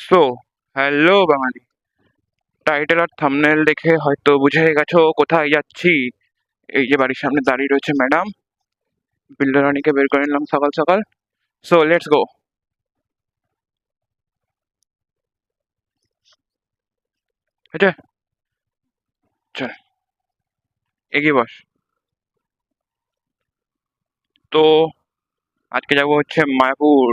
So hello বাঙালি, title আর thumbnail দেখে হয়তো বুঝে গেছো কোথায় যাচ্ছি। এই যে বাড়ির সামনে দাঁড়িয়ে রয়েছে ম্যাডাম, বিল্ডার রানীকে বের করে নিলাম সকাল সকাল। So let's go. ঠিক আছে, চল এগিয়ে বস। তো আজকে যাবো হচ্ছে মায়াপুর।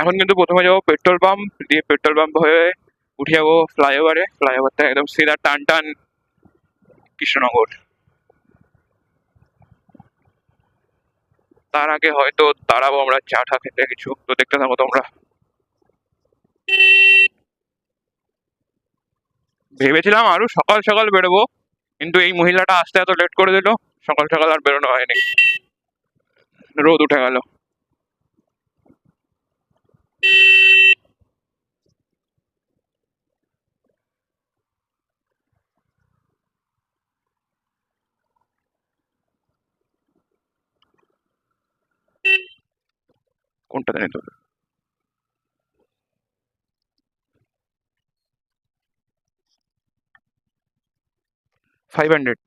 এখন কিন্তু প্রথমে যাবো পেট্রোল পাম্প, দিয়ে পেট্রোল পাম্প হয়ে উঠে যাবো ফ্লাইওভারে, ফ্লাইওভার থেকে একদম সিধা টান টান কৃষ্ণনগর। তার আগে হয়তো দাঁড়াবো আমরা চা টা খেতে কিছু, তো দেখতে থাকো তোমরা। ভেবেছিলাম আরো সকাল সকাল বেরোবো, কিন্তু এই মহিলাটা আসতে এত লেট করে দিল, সকাল সকাল আর বেরোনো হয়নি, রোদ উঠে গেল। কোনটা জানি তো, 500।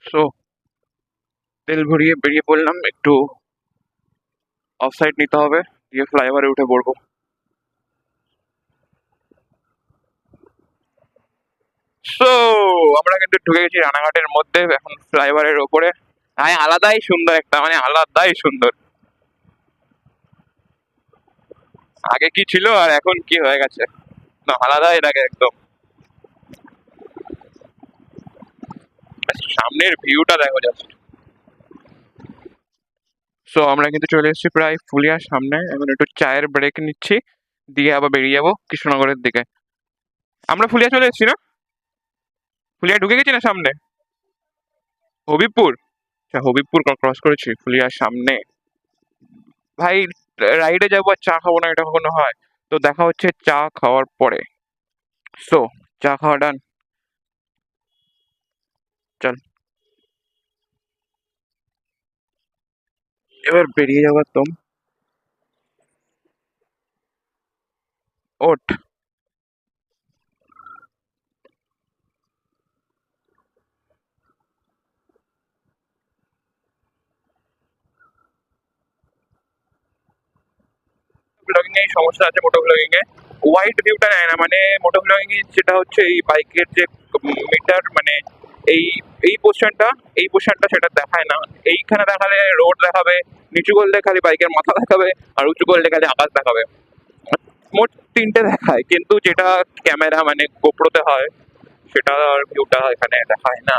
সো তেল ভরিয়ে বেরিয়ে পড়লাম, একটু অফ সাইড নিতে হবে, দিয়ে ফ্লাইওভারে উঠে পড়বো। সো আমরা কিন্তু ঢুকে গেছি রানাঘাটের মধ্যে, এখন ফ্লাইওভারের ওপরে। হ্যাঁ, আলাদাই সুন্দর একটা, মানে আলাদাই সুন্দর। আগে কি ছিল আর এখন কি হয়ে গেছে, না আলাদাই লাগে একদম। সামনের ভিউটা দেখো জাস্ট। সো আমরা কিন্তু চলে এসেছি প্রায় ফুলিয়ার সামনে, এখন একটু চায়ের ব্রেক নিচ্ছি, দিয়ে আবার বেরিয়ে যাবো কৃষ্ণনগরের দিকে। আমরা ফুলিয়া চলে এসেছি না? ফুলিয়া ঢুকে গেছি না সামনে? হবিবপুর, আচ্ছা হবিবপুর ক্রস করেছি, ফুলিয়ার সামনে। ভাই, রাইডে যাবো আর চা খাবো না, এটা কখনো হয়? তো দেখা হচ্ছে চা খাওয়ার পরে। সো চা খাওয়া ডান, চল এবার বেরিয়ে যাবো একদম। ওঠ। ব্লগিং এ সমস্যা আছে, মোটো ব্লগিং এ ওয়াইড ভিউটা নেয় না, মানে মোটো ব্লগিং এ যেটা হচ্ছে এই বাইকের যে মিটার, মানে এই এই পোর্শনটা, এই পোর্শনটা সেটা দেখায় না। এইখানে দেখালে রোড দেখাবে, নিচু করলে খালি বাইকের মাথা দেখাবে, আর উঁচু করলে খালি আকাশ দেখাবে। মোট তিনটে দেখায়, কিন্তু যেটা ক্যামেরা মানে গোপ্রোতে হয় সেটা আর ভিউটা এখানে দেখায় না।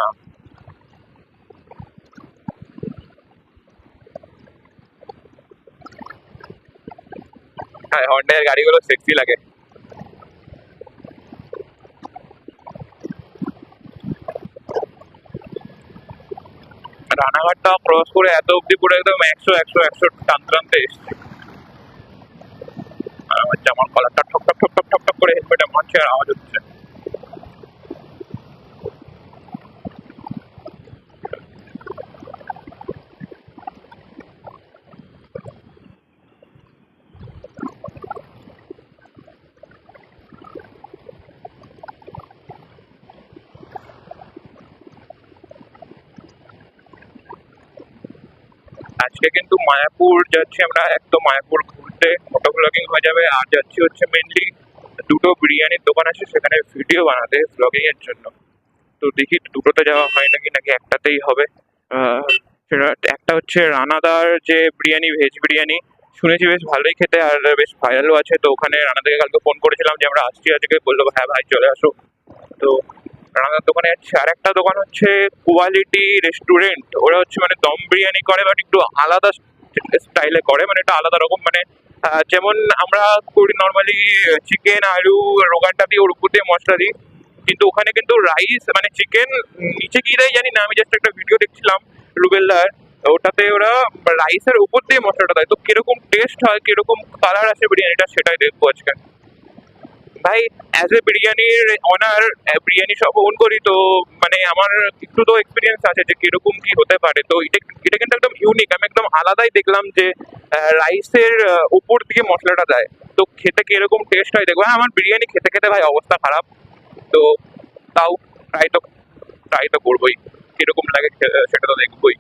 হ্যাঁ, হন্ডার গাড়িগুলো সেক্সি লাগে। রানাঘাটটা ক্রস করে এত অব্দি পুরো একদম 100 100 100 টানতে টানতে এসছে। আর আমার জামার কলারটা ঠক ঠক ঠক ঠক ঠক ঠক করে হেলমেটে মারছে আর আওয়াজ হচ্ছে। আজকে কিন্তু মায়াপুর যাচ্ছি আমরা, একদম মায়াপুর ঘুরতে, মোটো ব্লগিং হয়ে যাবে। আর যাচ্ছি হচ্ছে মেনলি দুটো বিরিয়ানির দোকান আছে সেখানে ভিডিও বানাতে ব্লগিং এর জন্য। তো দেখি দুটোতে যাওয়া হয় নাকি, নাকি একটাতেই হবে। আহ, সেটা একটা হচ্ছে রানাদার যে বিরিয়ানি, ভেজ বিরিয়ানি, শুনেছি বেশ ভালোই খেতে আর বেশ ভাইরালও আছে। তো ওখানে রানাদাকে কালকে ফোন করেছিলাম যে আমরা আসছি আজকে, বললো হ্যাঁ ভাই চলে আসো। তো রানাদার দোকানে যাচ্ছি। আর একটা দোকান হচ্ছে কোয়ালিটি রেস্টুরেন্ট, ওরা হচ্ছে মানে দম বিরিয়ানি করে, বাট একটু আলাদা স্টাইলে করে, মানে একটা আলাদা রকম, মানে যেমন আমরা করি নর্মালি চিকেন আলু রোগানটা দিয়ে ওর উপর দিয়ে মশলা দিই, কিন্তু ওখানে কিন্তু রাইস মানে চিকেন নিচে কি দেয় জানি না, আমি জাস্ট একটা ভিডিও দেখছিলাম রুবেলদার, ওটাতে ওরা রাইসের উপর দিয়ে মশলাটা দেয়, তো কিরকম টেস্ট হয়, কিরকম কালার আসে বিরিয়ানিটা, সেটাই দেখবো আজকে। ভাই অ্যাজ এ বিরিয়ানির অনার, বিরিয়ানি সব ওন করি, তো মানে আমার একটু তো এক্সপিরিয়েন্স আছে যে কিরকম কি হতে পারে। তো এটা এটা কিন্তু একদম ইউনিক, আমি একদম আলাদাই দেখলাম যে রাইসের উপর দিয়ে মশলাটা দেয়, তো খেতে কিরকম টেস্ট হয় দেখবো। হ্যাঁ, আমার বিরিয়ানি খেতে খেতে ভাই অবস্থা খারাপ, তো তাও ট্রাই তো ট্রাই তো করবোই, কিরকম লাগে সেটা তো দেখবোই।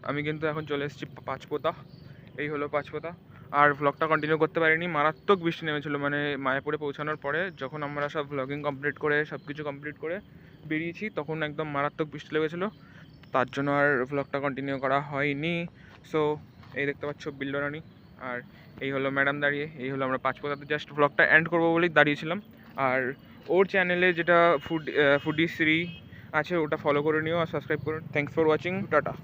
আমি কিন্তু এখন চলে এসেছি পাঁচপোতা, এই হলো পাঁচপোতা। আর ভ্লগটা কন্টিনিউ করতে পারিনি, মারাত্মক বৃষ্টি নেমেছিল, মানে মায়াপুরে পৌঁছানোর পরে যখন আমরা সব ভ্লগিং কমপ্লিট করে সব কিছু কমপ্লিট করে বেরিয়েছি, তখন একদম মারাত্মক বৃষ্টি লেগেছিলো, তার জন্য আর ভ্লগটা কন্টিনিউ করা হয়নি। সো এই দেখতে পাচ্ছ বিল্ডরানি, আর এই হলো ম্যাডাম দাঁড়িয়ে, এই হলো আমরা পাঁচপোতাতে জাস্ট ভ্লগটা এন্ড করবো বলেই দাঁড়িয়েছিলাম। আর ওর চ্যানেলে যেটা ফুডি শ্রী আছে, ওটা ফলো করে নিও আর সাবস্ক্রাইব করুন। Thanks for watching, tata.